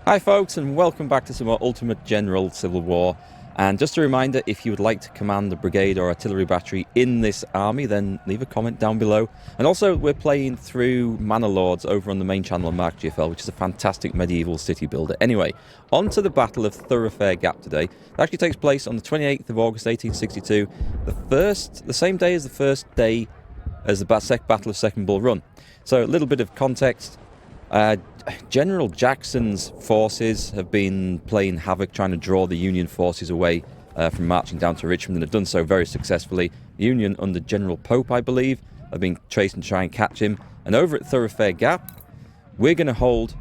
Hi folks, and welcome back to some more Ultimate General Civil War. And just a reminder, if you would like to command a brigade or artillery battery in this army, then leave a comment down below. And also, we're playing through Manor Lords over on the main channel of Markgfl, which is a fantastic medieval city builder. Anyway, on to the Battle of Thoroughfare Gap today. It actually takes place on the 28th of August 1862, the same day as the first day as the Battle of Second Bull Run. So a little bit of context. General Jackson's forces have been playing havoc, trying to draw the Union forces away from marching down to Richmond, and have done so very successfully. The Union, under General Pope, I believe, have been chasing to try and catch him. And over at Thoroughfare Gap, we're going to hold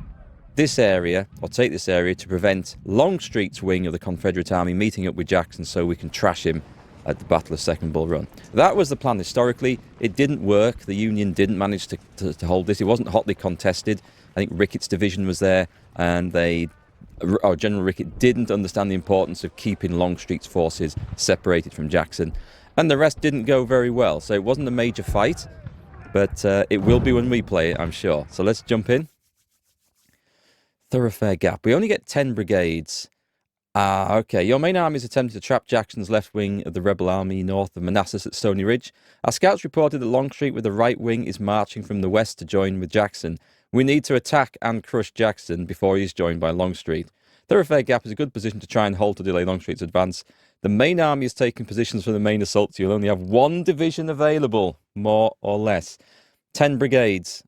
this area, or take this area, to prevent Longstreet's wing of the Confederate Army meeting up with Jackson so we can trash him at the Battle of Second Bull Run. That was the plan historically. It didn't work. The Union didn't manage to hold this. It wasn't hotly contested. I think Rickett's division was there, and General Rickett didn't understand the importance of keeping Longstreet's forces separated from Jackson, and the rest didn't go very well. So it wasn't a major fight, but it will be when we play it, I'm sure. So let's jump in. Thoroughfare Gap. We only get 10 brigades. Okay. Your main army is attempting to trap Jackson's left wing of the rebel army north of Manassas at Stony Ridge. Our scouts reported that Longstreet with the right wing is marching from the west to join with Jackson. We need to attack and crush Jackson before he is joined by Longstreet. Thoroughfare Gap is a good position to try and hold to delay Longstreet's advance. The main army is taking positions for the main assault, so you'll only have one division available, more or less. 10 brigades.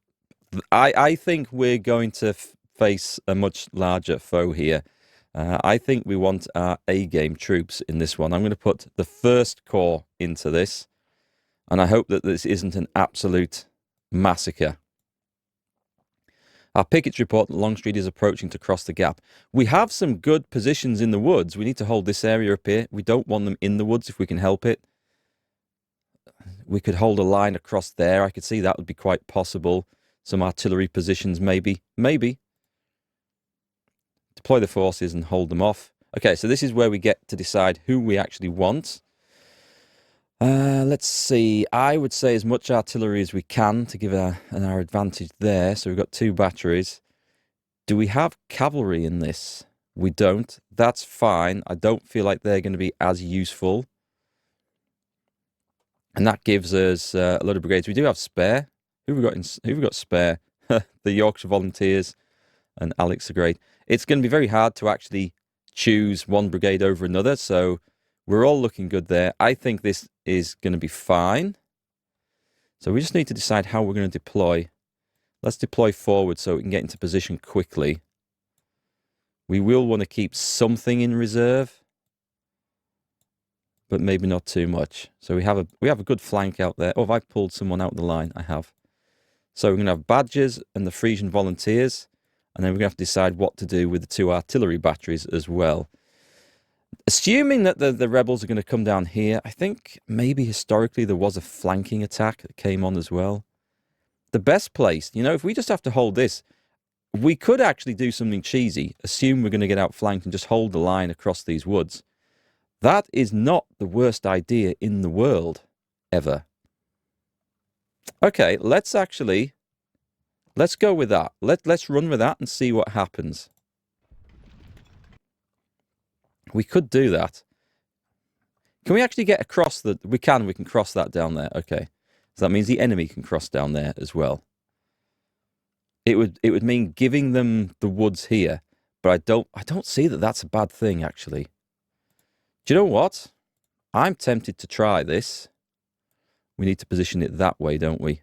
I think we're going to face a much larger foe here. I think we want our A-game troops in this one. I'm going to put the 1st Corps into this, and I hope that this isn't an absolute massacre. Our pickets report that Longstreet is approaching to cross the gap. We have some good positions in the woods. We need to hold this area up here. We don't want them in the woods if we can help it. We could hold a line across there. I could see that would be quite possible. Some artillery positions, maybe. Maybe. Deploy the forces and hold them off. Okay, so this is where we get to decide who we actually want. Let's see. I would say as much artillery as we can to give our advantage there. So we've got 2 batteries. Do we have cavalry in this? We don't. That's fine. I don't feel like they're going to be as useful. And that gives us a lot of brigades. We do have spare. Who have we got spare? The Yorkshire Volunteers and Alex the Great. It's going to be very hard to actually choose one brigade over another, so we're all looking good there. I think this is going to be fine. So we just need to decide how we're going to deploy. Let's deploy forward so we can get into position quickly. We will want to keep something in reserve, but maybe not too much. So we have a good flank out there. Oh, have I pulled someone out of the line? I have. So we're going to have Badgers and the Frisian Volunteers. And then we're going to have to decide what to do with the 2 artillery batteries as well. Assuming that the rebels are going to come down here, I think maybe historically there was a flanking attack that came on as well. The best place, if we just have to hold this, we could actually do something cheesy, assume we're going to get outflanked and just hold the line across these woods. That is not the worst idea in the world, ever. Okay, let's go with that. Let's run with that and see what happens. We could do that. Can we actually get across the... We can cross that down there. Okay. So that means the enemy can cross down there as well. It would mean giving them the woods here, but I don't see that that's a bad thing, actually. Do you know what? I'm tempted to try this. We need to position it that way, don't we?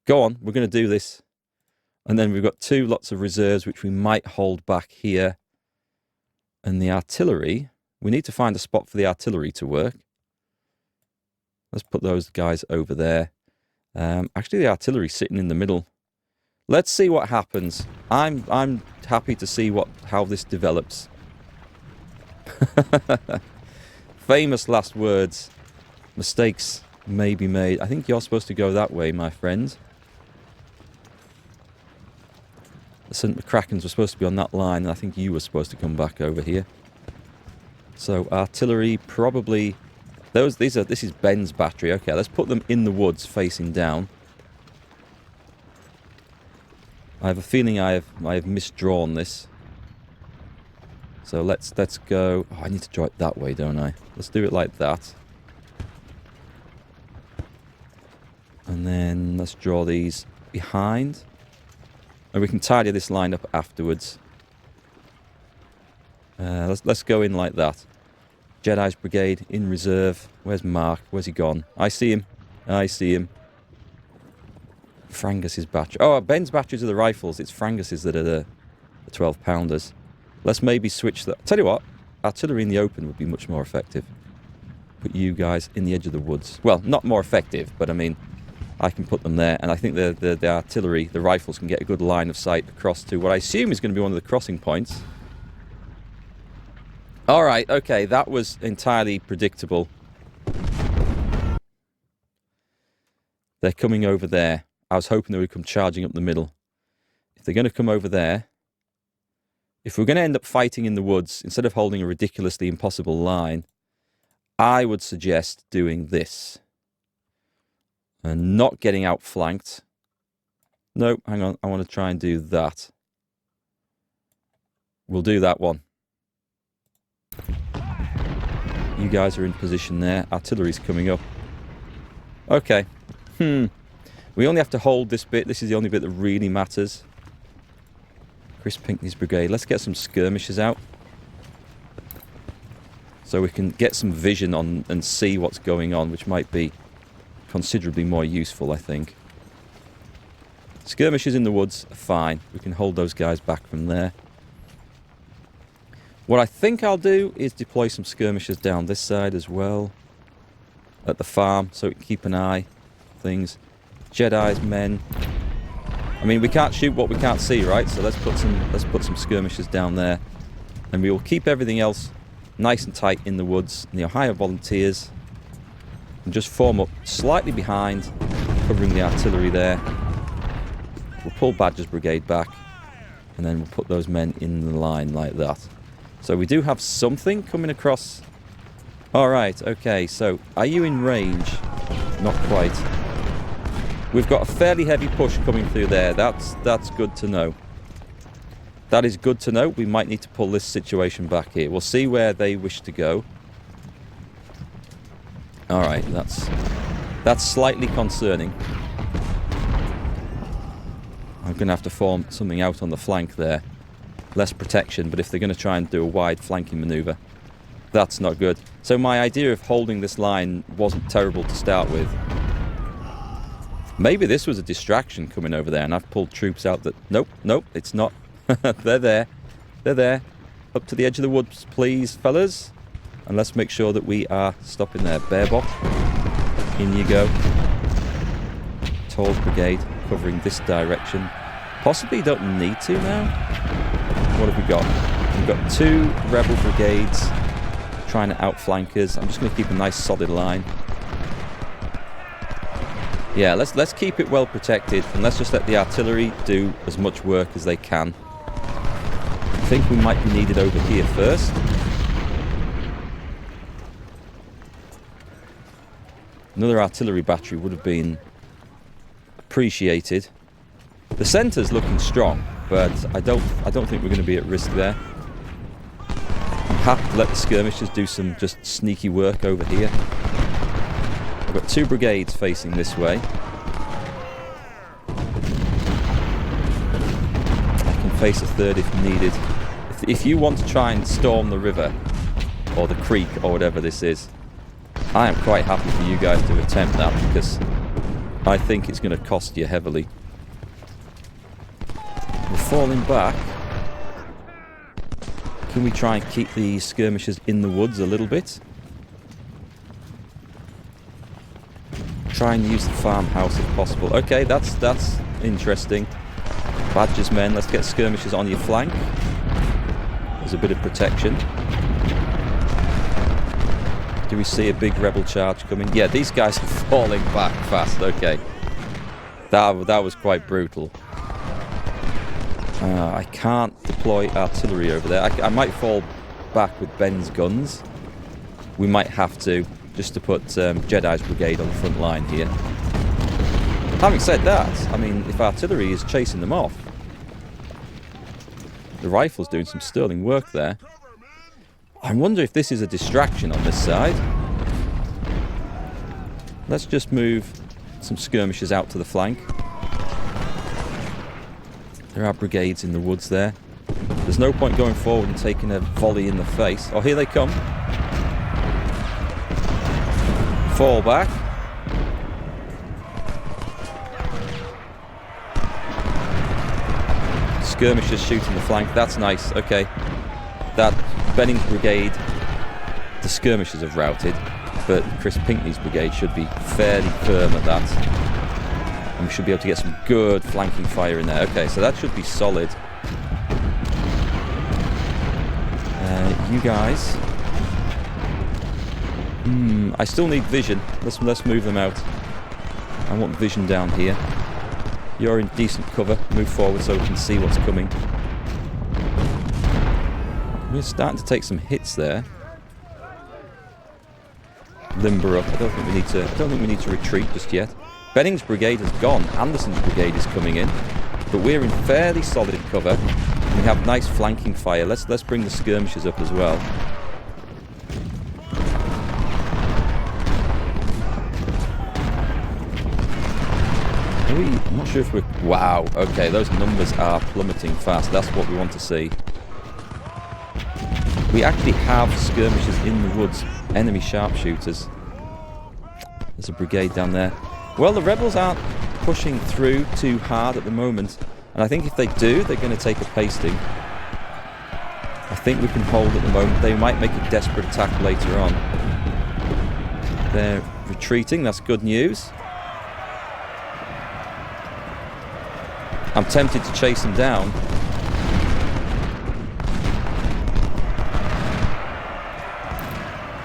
Go on, we're going to do this. And then we've got 2 lots of reserves, which we might hold back here. And the artillery, we need to find a spot for the artillery to work. Let's put those guys over there. Actually, the artillery's sitting in the middle. Let's see what happens. I'm happy to see how this develops. Famous last words. Mistakes may be made. I think you're supposed to go that way, my friend. The St. McCrackens were supposed to be on that line, and I think you were supposed to come back over here. So artillery probably This is Ben's battery. Okay, let's put them in the woods facing down. I have a feeling I have misdrawn this. So let's go. Oh, I need to draw it that way, don't I? Let's do it like that. And then let's draw these behind. And we can tidy this line up afterwards. Let's go in like that. Jedi's brigade in reserve. Where's Mark? Where's he gone? I see him. I see him. Frangus's battery. Oh, Ben's batteries are the rifles. It's Frangus's that are the 12-pounders. Let's maybe switch that. Tell you what, artillery in the open would be much more effective. Put you guys in the edge of the woods. Well, not more effective, but I mean, I can put them there, and I think the artillery, the rifles, can get a good line of sight across to what I assume is going to be one of the crossing points. All right, okay, that was entirely predictable. They're coming over there. I was hoping they would come charging up the middle. If they're going to come over there, if we're going to end up fighting in the woods, instead of holding a ridiculously impossible line, I would suggest doing this. And not getting outflanked. Nope, hang on, I want to try and do that. We'll do that one. You guys are in position there. Artillery's coming up. Okay. We only have to hold this bit. This is the only bit that really matters. Chris Pinkney's brigade. Let's get some skirmishers out. So we can get some vision on and see what's going on, which might be considerably more useful, I think. Skirmishers in the woods are fine. We can hold those guys back from there. What I think I'll do is deploy some skirmishers down this side as well. At the farm, so we can keep an eye on things. Jedi's men. I mean, we can't shoot what we can't see, right? So let's put some skirmishers down there. And we will keep everything else nice and tight in the woods. And the Ohio Volunteers and just form up slightly behind, covering the artillery there. We'll pull Badger's brigade back, and then we'll put those men in the line like that. So we do have something coming across. Alright, okay, so are you in range? Not quite. We've got a fairly heavy push coming through there. That's good to know. That is good to know. We might need to pull this situation back here. We'll see where they wish to go. Alright, that's slightly concerning. I'm going to have to form something out on the flank there. Less protection, but if they're going to try and do a wide flanking maneuver, that's not good. So my idea of holding this line wasn't terrible to start with. Maybe this was a distraction coming over there, and I've pulled troops out that... Nope, it's not. They're there. They're there. Up to the edge of the woods, please, fellas. And let's make sure that we are stopping there. Baerbock, in you go. Toll's brigade covering this direction. Possibly don't need to now. What have we got? We've got 2 rebel brigades trying to outflank us. I'm just going to keep a nice solid line. Yeah, let's keep it well protected, and let's just let the artillery do as much work as they can. I think we might be needed over here first. Another artillery battery would have been appreciated. The centre's looking strong, but I don't think we're going to be at risk there. I'm happy to let the skirmishers do some just sneaky work over here. I've got 2 brigades facing this way. I can face a third if needed. If you want to try and storm the river, or the creek, or whatever this is, I am quite happy for you guys to attempt that, because I think it's going to cost you heavily. We're falling back. Can we try and keep the skirmishers in the woods a little bit? Try and use the farmhouse if possible. Okay, that's interesting. Badger's men, let's get skirmishers on your flank. There's a bit of protection. Do we see a big rebel charge coming? Yeah, these guys are falling back fast. Okay. That was quite brutal. I can't deploy artillery over there. I might fall back with Ben's guns. We might have to, just to put Jedi's brigade on the front line here. Having said that, I mean, if artillery is chasing them off, The rifle's doing some sterling work there. I wonder if this is a distraction on this side. Let's just move some skirmishers out to the flank. There are brigades in the woods there. There's no point going forward and taking a volley in the face. Oh, here they come. Fall back. Skirmishers shooting the flank. That's nice. Okay. That Benning's brigade, the skirmishers have routed, but Chris Pinkney's brigade should be fairly firm at that. And we should be able to get some good flanking fire in there. Okay, so that should be solid. You guys. I still need vision. Let's move them out. I want vision down here. You're in decent cover. Move forward so we can see what's coming. We're starting to take some hits there. Limber up. I don't think we need to retreat just yet. Benning's brigade has gone. Anderson's brigade is coming in, but we're in fairly solid cover. We have nice flanking fire. Let's bring the skirmishers up as well. I'm not sure if we're... Wow, okay, those numbers are plummeting fast. That's what we want to see. We actually have skirmishers in the woods. Enemy sharpshooters. There's a brigade down there. Well, the rebels aren't pushing through too hard at the moment. And I think if they do, they're going to take a pasting. I think we can hold at the moment. They might make a desperate attack later on. They're retreating. That's good news. I'm tempted to chase them down.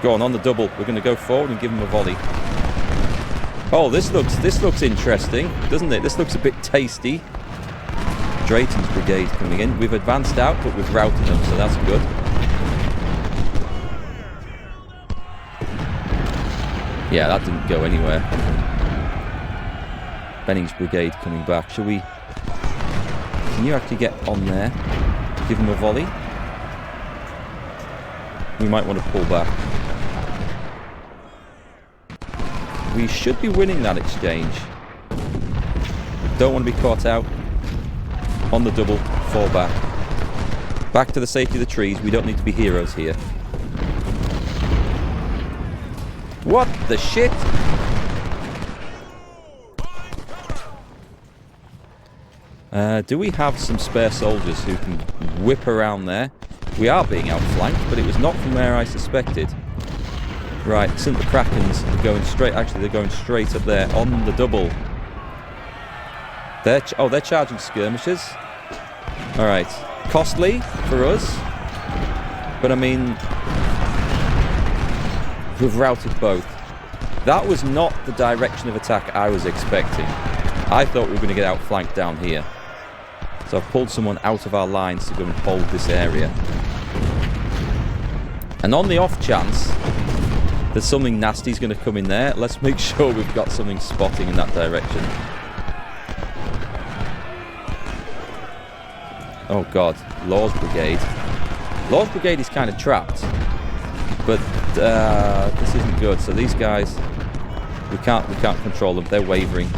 Go on the double. We're going to go forward and give them a volley. Oh, this looks interesting, doesn't it? This looks a bit tasty. Drayton's brigade coming in. We've advanced out, but we've routed them, so that's good. Yeah, that didn't go anywhere. Benning's brigade coming back. Shall we... Can you actually get on there? Give him a volley? We might want to pull back. We should be winning that exchange. Don't want to be caught out. On the double, fall back. Back to the safety of the trees. We don't need to be heroes here. What the shit? Do we have some spare soldiers who can whip around there? We are being outflanked, but it was not from where I suspected. Right, St. the Krakens are going straight. Actually, they're going straight up there on the double. They're charging skirmishers. All right, costly for us, but I mean, we've routed both. That was not the direction of attack I was expecting. I thought we were going to get outflanked down here. So I've pulled someone out of our lines to go and hold this area. And on the off chance that something nasty's going to come in there, let's make sure we've got something spotting in that direction. Oh god, Law's brigade. Law's brigade is kind of trapped, but this isn't good. So these guys, we can't control them. They're wavering.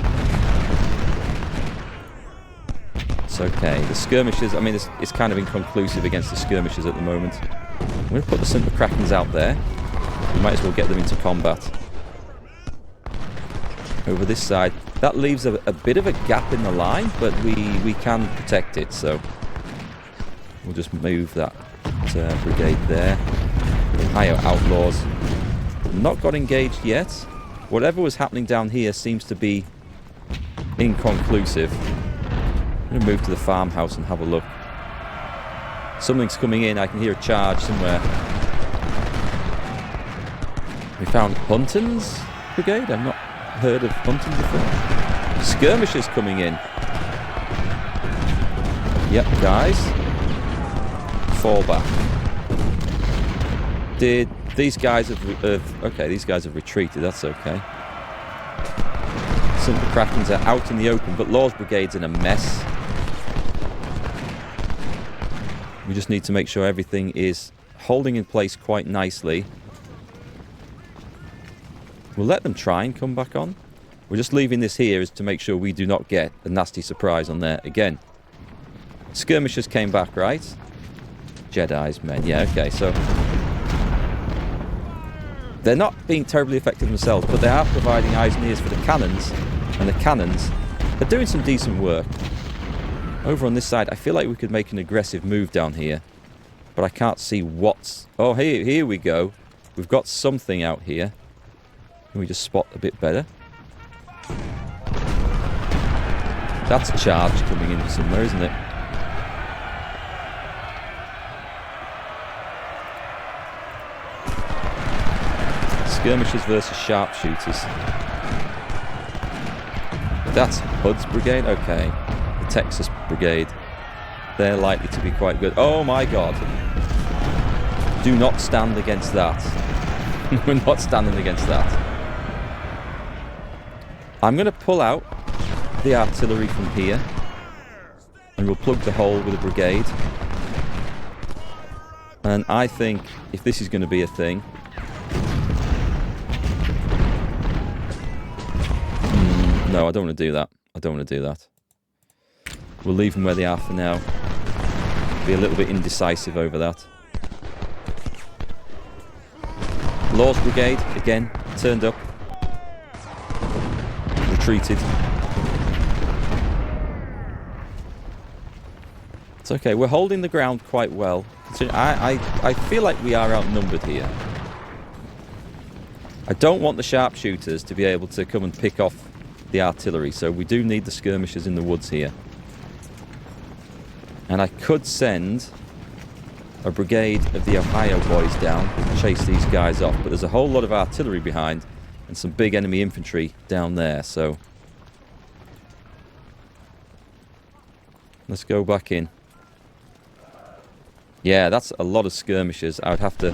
It's okay. The skirmishers, I mean, it's kind of inconclusive against the skirmishers at the moment. I'm going to put the St. Krakens out there. We might as well get them into combat. Over this side. That leaves a bit of a gap in the line, but we can protect it, so we'll just move that brigade there. Ohio Outlaws not got engaged yet. Whatever was happening down here seems to be inconclusive. I'm going to move to the farmhouse and have a look. Something's coming in. I can hear a charge somewhere. We found Hunton's brigade. I've not heard of Hunton before. Skirmishers coming in. Yep, guys. Fall back. Did these guys have okay, these guys have retreated. That's okay. Some of the Krakens are out in the open, but Law's brigade's in a mess. We just need to make sure everything is holding in place quite nicely. We'll let them try and come back on. We're just leaving this here is to make sure we do not get a nasty surprise on there again. Skirmishers came back, right? Jedi's men. Yeah, okay, so they're not being terribly effective themselves, but they are providing eyes and ears for the cannons, and the cannons are doing some decent work. Over on this side, I feel like we could make an aggressive move down here, but I can't see what's... Oh, here we go. We've got something out here. Can we just spot a bit better? That's a charge coming in somewhere, isn't it? Skirmishers versus sharpshooters. That's Hood's brigade? Okay. The Texas brigade. They're likely to be quite good. Oh my god. Do not stand against that. We're not standing against that. I'm going to pull out the artillery from here. And we'll plug the hole with a brigade. And I think if this is going to be a thing... No, I don't want to do that. I don't want to do that. We'll leave them where they are for now. Be a little bit indecisive over that. Law's brigade, again, turned up. Retreated. It's okay, we're holding the ground quite well. I feel like we are outnumbered here. I don't want the sharpshooters to be able to come and pick off the artillery, so we do need the skirmishers in the woods here. And I could send a brigade of the Ohio boys down and chase these guys off, but there's a whole lot of artillery behind and some big enemy infantry down there, so let's go back in. Yeah, that's a lot of skirmishers. I'd have to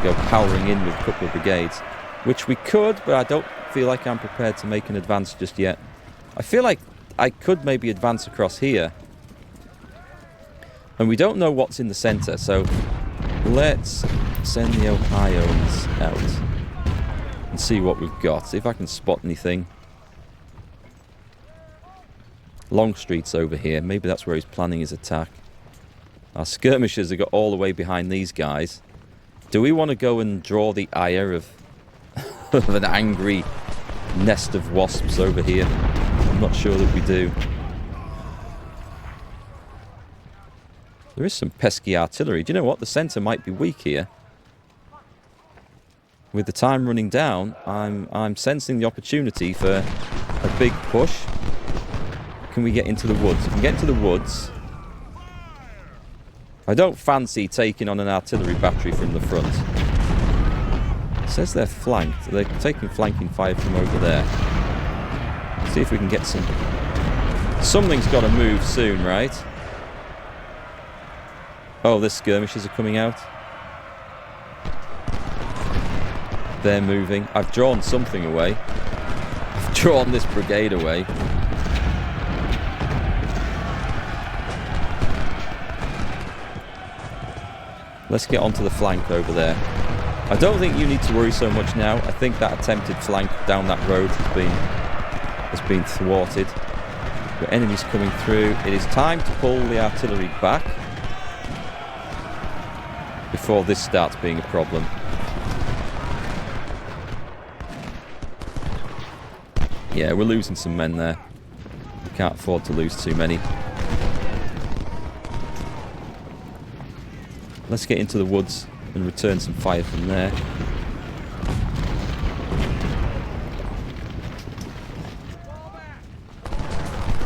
go powering in with a couple of brigades, which we could, but I don't feel like I'm prepared to make an advance just yet. I feel like I could maybe advance across here. And we don't know what's in the centre, so let's send the Ohioans out and see what we've got. See if I can spot anything. Longstreet's over here. Maybe that's where he's planning his attack. Our skirmishers have got all the way behind these guys. Do we want to go and draw the ire of an angry nest of wasps over here? I'm not sure that we do. There is some pesky artillery. Do you know what? The centre might be weak here. With the time running down, I'm sensing the opportunity for a big push. Can we get into the woods? If we can get into the woods... I don't fancy taking on an artillery battery from the front. It says they're flanked. They're taking flanking fire from over there. See if we can get some... Something's got to move soon, right? Oh, the skirmishers are coming out. They're moving. I've drawn something away. I've drawn this brigade away. Let's get onto the flank over there. I don't think you need to worry so much now. I think that attempted flank down that road has been thwarted. But enemies coming through. It is time to pull the artillery back before this starts being a problem. Yeah, we're losing some men there. We can't afford to lose too many. Let's get into the woods and return some fire from there.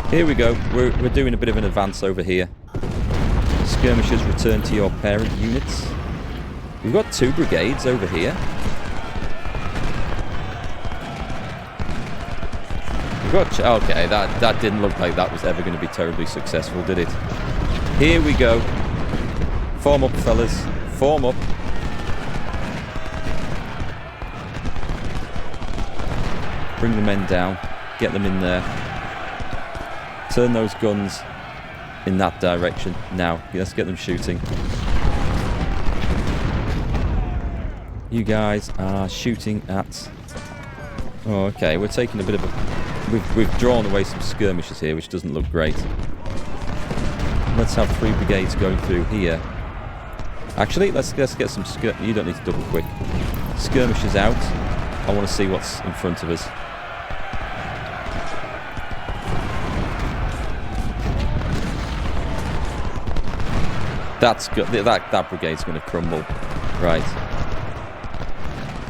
Here we go. We're doing a bit of an advance over here. Skirmishers, return to your parent units. We've got 2 brigades over here. We've got... Okay, that didn't look like that was ever going to be terribly successful, did it? Here we go. Form up, fellas. Form up. Bring the men down. Get them in there. Turn those guns in that direction. Now, let's get them shooting. You guys are shooting at... Oh, okay, we're taking a bit of a... We've drawn away some skirmishes here, which doesn't look great. Let's have 3 brigades going through here. Actually, let's get some... You don't need to double quick. Skirmishes out. I want to see what's in front of us. That's good. That brigade's going to crumble. Right.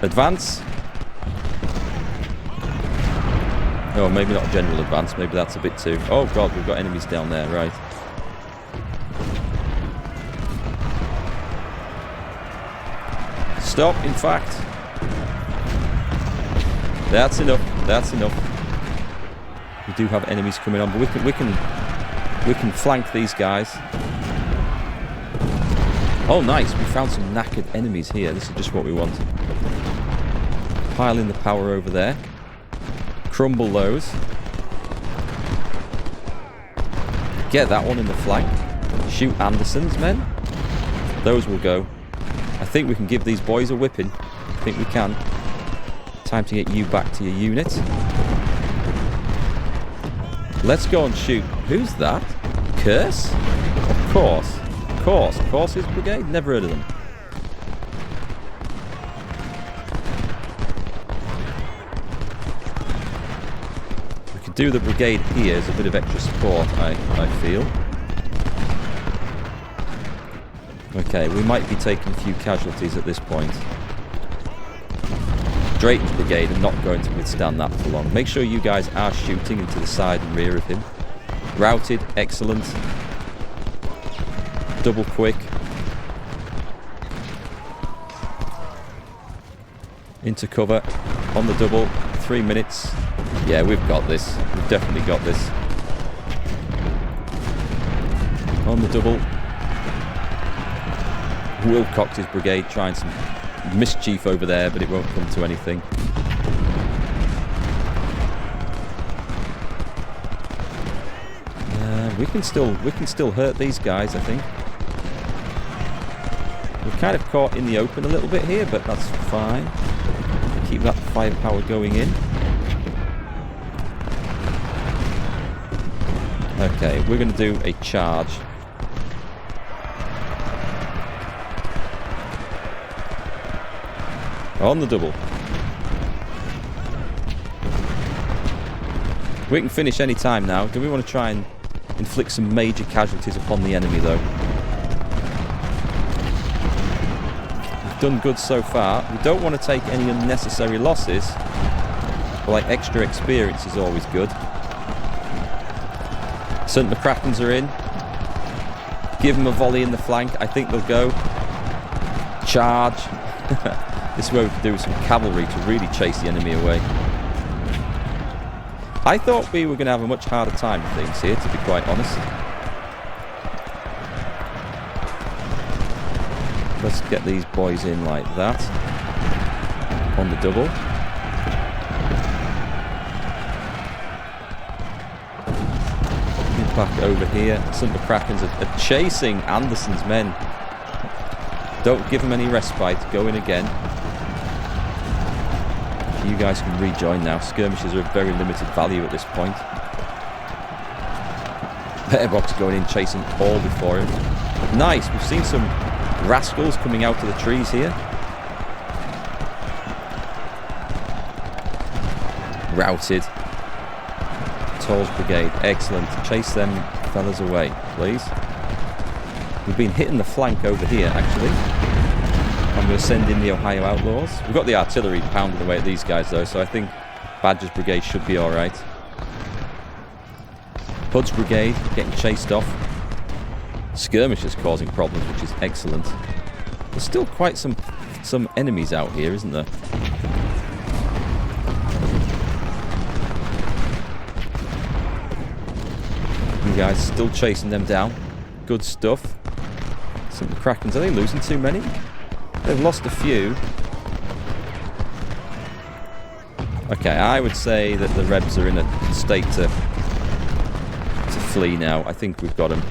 Advance. Oh, maybe not a general advance. Maybe that's a bit too... Oh, God, we've got enemies down there. Right. Stop, in fact. That's enough. That's enough. We do have enemies coming on, but we can flank these guys. Oh, nice. We found some knackered enemies here. This is just what we want. Pile in the power over there. Crumble those. Get that one in the flank. Shoot Anderson's men. Those will go. I think we can give these boys a whipping. I think we can. Time to get you back to your unit. Let's go and shoot. Who's that? Curse? Of course. Courses Brigade? Never heard of them. We could do the brigade here as a bit of extra support, I feel. Okay, we might be taking a few casualties at this point. Drayton's brigade are not going to withstand that for long. Make sure you guys are shooting into the side and rear of him. Routed, excellent. Double quick. Into cover. On the double. 3 minutes. Yeah, we've got this. We've definitely got this. On the double. Wilcox's brigade trying some mischief over there, but it won't come to anything. We can still hurt these guys, I think. We're kind of caught in the open a little bit here, but that's fine. Keep that firepower going in. Okay, we're going to do a charge. On the double. We can finish any time now. Do we want to try and inflict some major casualties upon the enemy, though? We've done good so far. We don't want to take any unnecessary losses. But like extra experience is always good. St. McCracken's are in. Give them a volley in the flank. I think they'll go. Charge. This is where we can do some cavalry to really chase the enemy away. I thought we were going to have a much harder time with things here, to be quite honest. Let's get these boys in like that. On the double. Get back over here. St. McCracken's are chasing Anderson's men. Don't give them any respite. Go in again. You guys can rejoin now. Skirmishes are of very limited value at this point. Petterbox going in, chasing all before him. Nice. We've seen some rascals coming out of the trees here. Routed. Toll's brigade. Excellent. Chase them fellas away, please. We've been hitting the flank over here, actually. I'm going to send in the Ohio Outlaws. We've got the artillery pounding away at these guys, though, so I think Badger's brigade should be all right. Hood's brigade getting chased off. Skirmishers causing problems, which is excellent. There's still quite some enemies out here, isn't there? You guys still chasing them down. Good stuff. Some Krakens. Are they losing too many? They've lost a few. Okay, I would say that the Rebs are in a state to flee now. I think we've got him.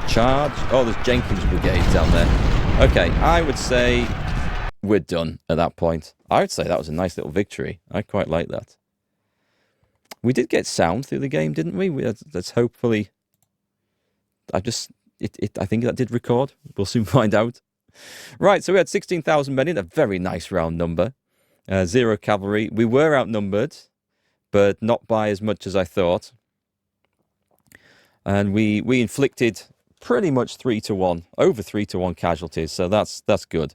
Charge. Oh, there's Jenkins' brigade down there. Okay, I would say we're done at that point. I would say that was a nice little victory. I quite like that. We did get sound through the game, didn't we? Let's hopefully... I think that did record. We'll soon find out. Right, so we had 16,000 men in, a very nice round number. 0 cavalry. We were outnumbered, but not by as much as I thought. And we inflicted pretty much 3-to-1, over 3-to-1 casualties. So that's good.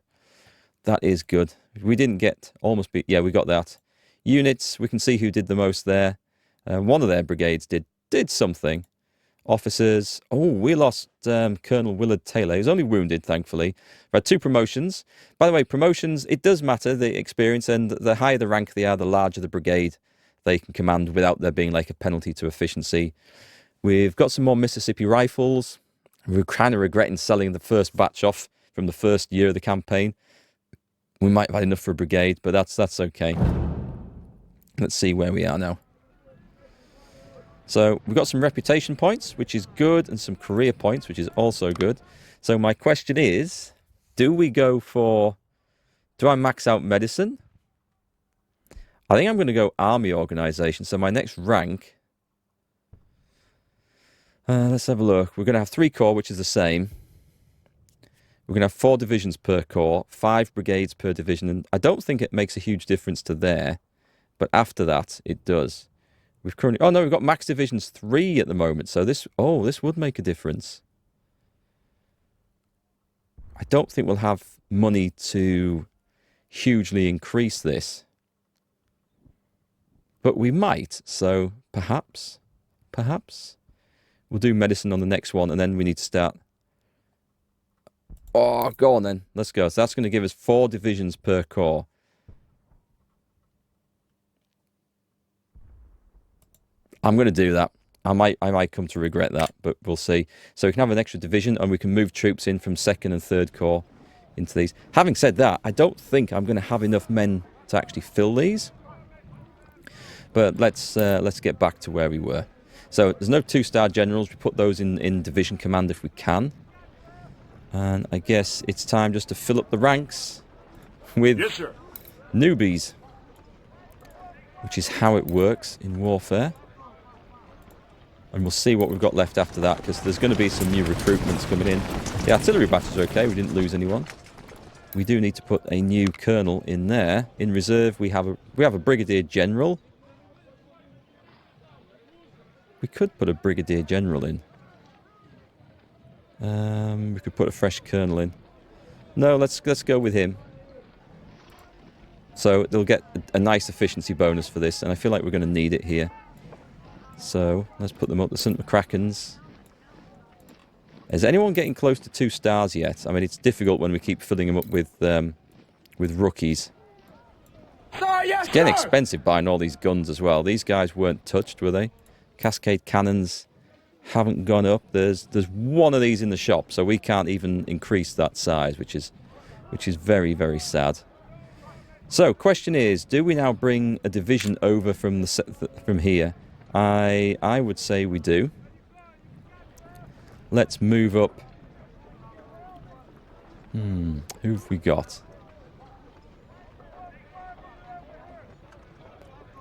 That is good. We didn't get almost beat. Yeah, we got that. Units, we can see who did the most there. One of their brigades did something. Officers. Oh, we lost Colonel Willard Taylor. He was only wounded, thankfully. We had 2 promotions. By the way, promotions, it does matter, the experience, and the higher the rank they are, the larger the brigade they can command without there being like a penalty to efficiency. We've got some more Mississippi rifles. We're kind of regretting selling the first batch off from the first year of the campaign. We might have had enough for a brigade, but that's okay. Let's see where we are now. So we've got some reputation points, which is good, and some career points, which is also good. So my question is, do I max out medicine? I think I'm going to go army organization. So my next rank, let's have a look. We're going to have 3 corps, which is the same. We're going to have 4 divisions per corps, 5 brigades per division. And I don't think it makes a huge difference to there, but after that, it does. We've currently... Oh, no, we've got max divisions 3 at the moment. So this would make a difference. I don't think we'll have money to hugely increase this. But we might. So perhaps we'll do medicine on the next one, and then we need to start... Oh, go on then. Let's go. So that's going to give us 4 divisions per corps. I'm going to do that. I might come to regret that, but we'll see. So we can have an extra division, and we can move troops in from 2nd and 3rd Corps into these. Having said that, I don't think I'm going to have enough men to actually fill these. But let's get back to where we were. So there's no 2-star generals. We put those in division command if we can. And I guess it's time just to fill up the ranks with newbies, which is how it works in warfare. And we'll see what we've got left after that, because there's going to be some new recruitments coming in. The artillery batteries are okay. We didn't lose anyone. We do need to put a new colonel in there. In reserve, we have a brigadier general. We could put a brigadier general in. We could put a fresh colonel in. No, let's go with him. So they'll get a nice efficiency bonus for this, and I feel like we're going to need it here. So let's put them up. The St. McCracken's. Is anyone getting close to 2 stars yet? I mean, it's difficult when we keep filling them up with rookies. It's getting expensive buying all these guns as well. These guys weren't touched, were they? Cascade cannons haven't gone up. There's one of these in the shop, so we can't even increase that size, which is very, very sad. So, question is, do we now bring a division over from here? I would say we do. Let's move up. Who have we got?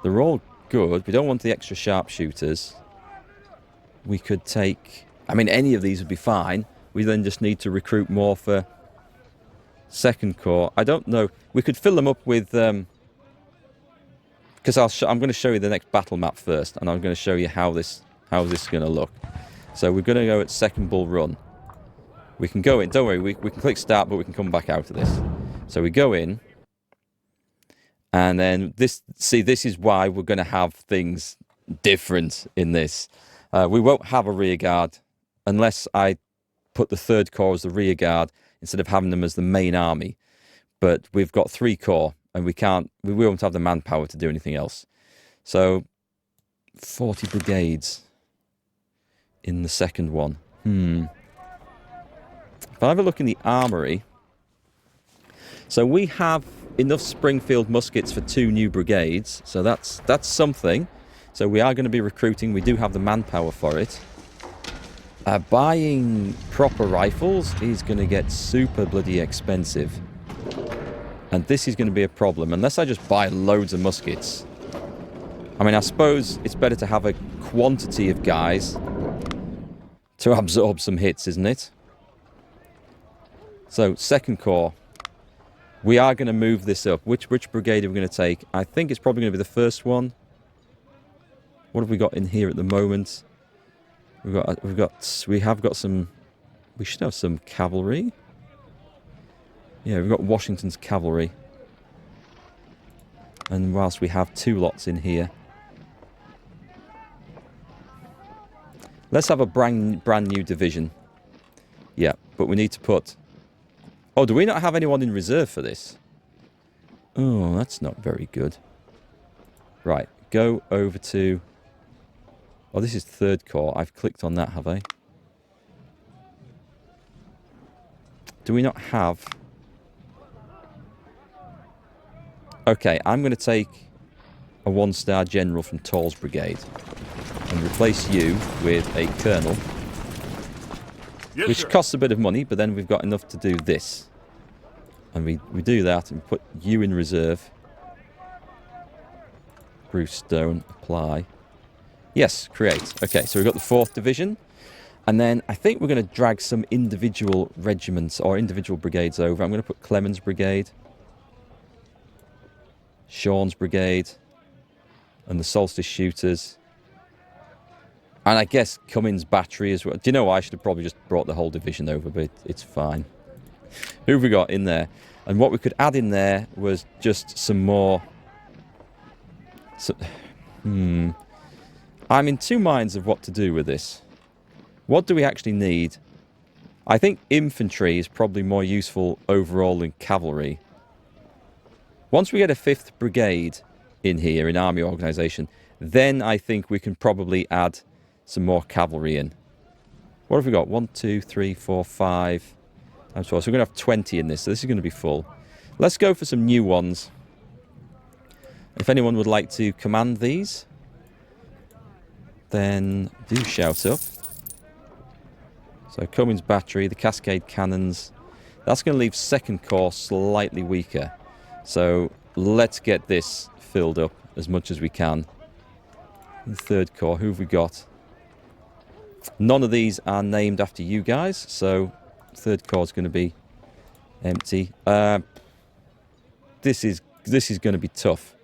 They're all good. We don't want the extra sharpshooters. We could take... I mean, any of these would be fine. We then just need to recruit more for 2nd Corps. I don't know. We could fill them up with... because I'm going to show you the next battle map first, and I'm going to show you how this is going to look. So we're going to go at 2nd Bull Run. We can go in. Don't worry, we can click start, but we can come back out of this. So we go in, and then this is why we're going to have things different in this. We won't have a rear guard unless I put the 3rd Corps as the rear guard instead of having them as the main army. But we've got 3 corps. And we won't have the manpower to do anything else. So, 40 brigades in the 2nd one. If I have a look in the armory, so we have enough Springfield muskets for 2 new brigades. So that's something. So we are going to be recruiting. We do have the manpower for it. Buying proper rifles is going to get super bloody expensive. And this is going to be a problem. Unless I just buy loads of muskets. I mean, I suppose it's better to have a quantity of guys to absorb some hits, isn't it? So, second corps. We are going to move this up. Which brigade are we going to take? I think it's probably going to be the first one. What have we got in here at the moment? We have got some. We should have some cavalry. Yeah, we've got Washington's cavalry. And whilst we have 2 lots in here, let's have a brand new division. Yeah, but we need to put. Oh, do we not have anyone in reserve for this? Oh, that's not very good. Right, go over to. Oh, this is 3rd Corps. I've clicked on that, have I? Do we not have... Okay, I'm going to take a 1-star general from Tall's brigade and replace you with a colonel. Yes, which costs a bit of money, but then we've got enough to do this. And we do that and put you in reserve. Bruce Stone, apply. Yes, create. Okay, so we've got the 4th Division. And then I think we're going to drag some individual regiments or individual brigades over. I'm going to put Clemens' brigade, Sean's brigade, and the Solstice Shooters. And I guess Cummins' battery as well. Do you know what? I should have probably just brought the whole division over, but it's fine. Who have we got in there? And what we could add in there was just some more... I'm in 2 minds of what to do with this. What do we actually need? I think infantry is probably more useful overall than cavalry. Once we get a 5th brigade in here, in army organisation, then I think we can probably add some more cavalry in. What have we got? 1, 2, 3, 4, 5 times 4. So we're going to have 20 in this, so this is going to be full. Let's go for some new ones. If anyone would like to command these, then do shout up. So Cummins battery, the Cascade cannons. That's going to leave 2nd Corps slightly weaker. So let's get this filled up as much as we can. The 3rd Corps, who have we got? None of these are named after you guys, so 3rd Corps is going to be empty. This is going to be tough.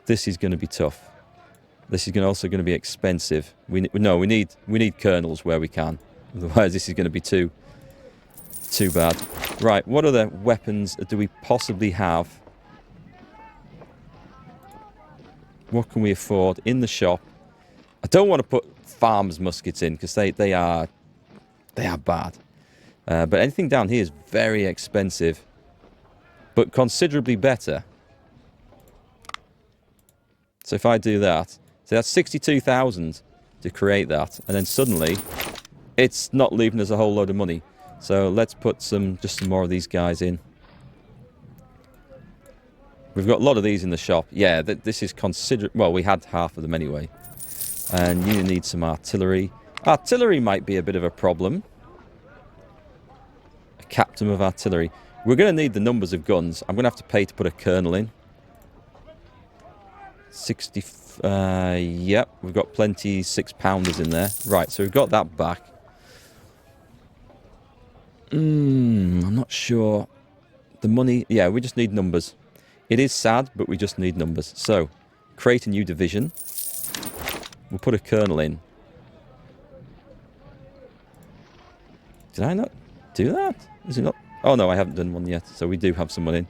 This is going to be tough. This is also going to be expensive. We need colonels where we can. Otherwise, this is going to be too bad. Right, what other weapons do we possibly have? What can we afford in the shop? I don't want to put farmers' muskets in because they are bad. But anything down here is very expensive, but considerably better. So if I do that, so that's 62,000 to create that, and then suddenly it's not leaving us a whole load of money. So let's put just some more of these guys in. We've got a lot of these in the shop. Yeah, this is considerable. Well, we had half of them anyway. And you need some artillery. Artillery might be a bit of a problem. A captain of artillery. We're going to need the numbers of guns. I'm going to have to pay to put a colonel in. 60... yep, we've got plenty 6-pounders in there. Right, so we've got that back. I'm not sure. The money... Yeah, we just need numbers. It is sad, but we just need numbers. So, create a new division. We'll put a colonel in. Did I not do that? Is it not? Oh, no, I haven't done one yet. So we do have someone in.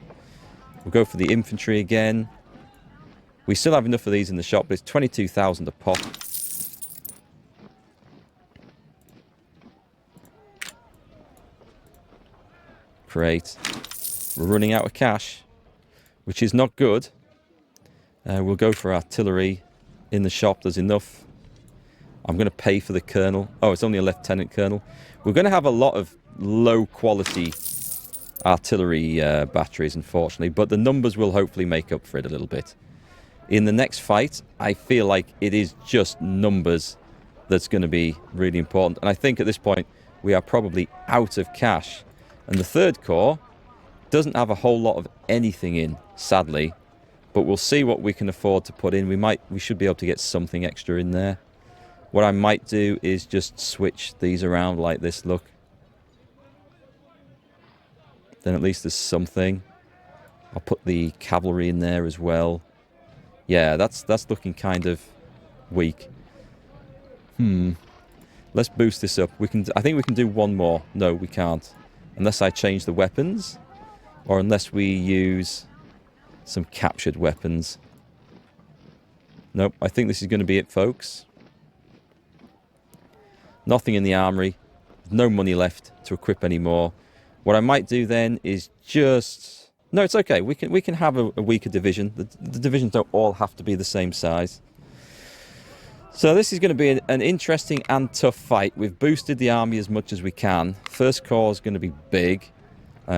We'll go for the infantry again. We still have enough of these in the shop, but it's 22,000 a pop. Great. We're running out of cash, which is not good. We'll go for artillery in the shop. There's enough. I'm going to pay for the colonel. Oh, it's only a lieutenant colonel. We're going to have a lot of low-quality artillery batteries, unfortunately, but the numbers will hopefully make up for it a little bit. In the next fight, I feel like it is just numbers that's going to be really important. And I think at this point, we are probably out of cash. And the third corps doesn't have a whole lot of anything in, sadly. But we'll see what we can afford to put in. We should be able to get something extra in there. What I might do is just switch these around like this, look. Then at least there's something. I'll put the cavalry in there as well. Yeah, that's looking kind of weak. Let's boost this up. I think we can do one more. No, we can't. Unless I change the weapons. Or unless we use some captured weapons. Nope, I think this is going to be it, folks. Nothing in the armory. No money left to equip anymore. What I might do then is just... No, it's okay. We can have a weaker division. The divisions don't all have to be the same size. So this is going to be an interesting and tough fight. We've boosted the army as much as we can. First corps is going to be big.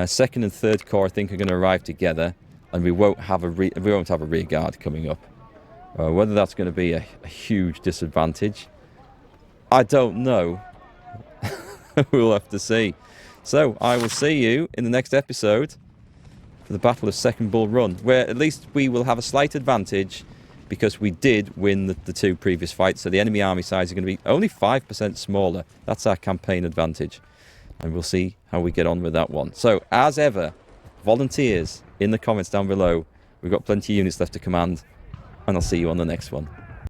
Second and third corps, I think, are going to arrive together, and we won't have a rear guard coming up. Whether that's going to be a huge disadvantage, I don't know. We'll have to see. So I will see you in the next episode for the Battle of Second Bull Run, where at least we will have a slight advantage because we did win the two previous fights. So the enemy army size is going to be only 5% smaller. That's our campaign advantage. And we'll see how we get on with that one. So, as ever, volunteers in the comments down below. We've got plenty of units left to command. And I'll see you on the next one.